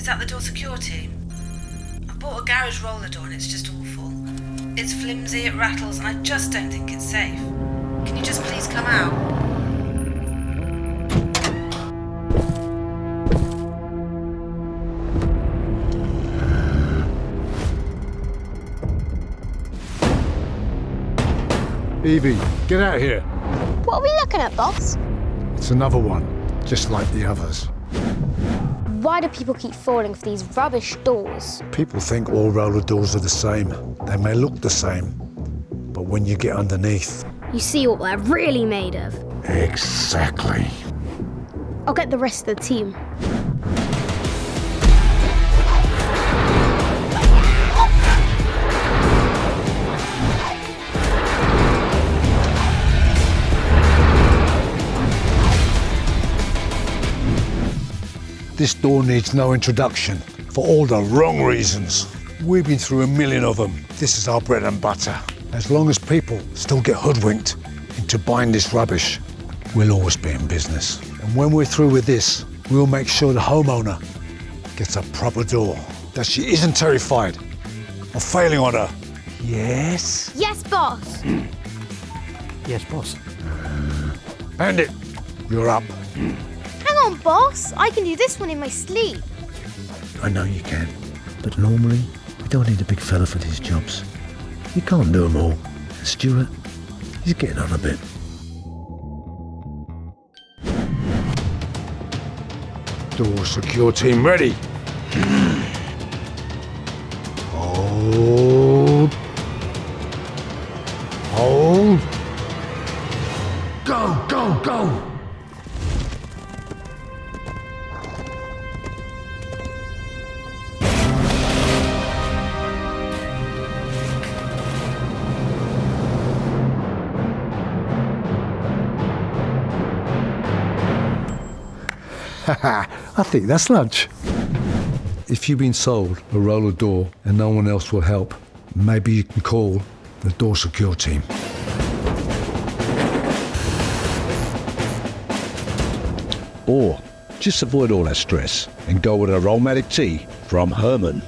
Is that the door secure team? I bought a garage roller door and it's just awful. It's flimsy, it rattles, and I just don't think it's safe. Can you just please come out? Evie, get out here. What are we looking at, boss? It's another one, just like the others. Why do people keep falling for these rubbish doors? People think all roller doors are the same. They may look the same, but when you get underneath... You see what they're really made of. Exactly. I'll get the rest of the team. This door needs no introduction, for all the wrong reasons. We've been through a million of them. This is our bread and butter. As long as people still get hoodwinked into buying this rubbish, we'll always be in business. And when we're through with this, we'll make sure the homeowner gets a proper door, that she isn't terrified of failing on her. Yes? Yes, boss. Yes, boss. Bandit, you're up. Hang on, boss. I can do this one in my sleep. I know you can, but normally we don't need a big fella for these jobs. You can't do them all. Stuart, he's getting on a bit. Door secure team ready. Hold. Hold. Go, go, go. I think that's lunch. If you've been sold a roller door and no one else will help, maybe you can call the door secure team. Or just avoid all that stress and go with a RollMatic tea from Hörmann.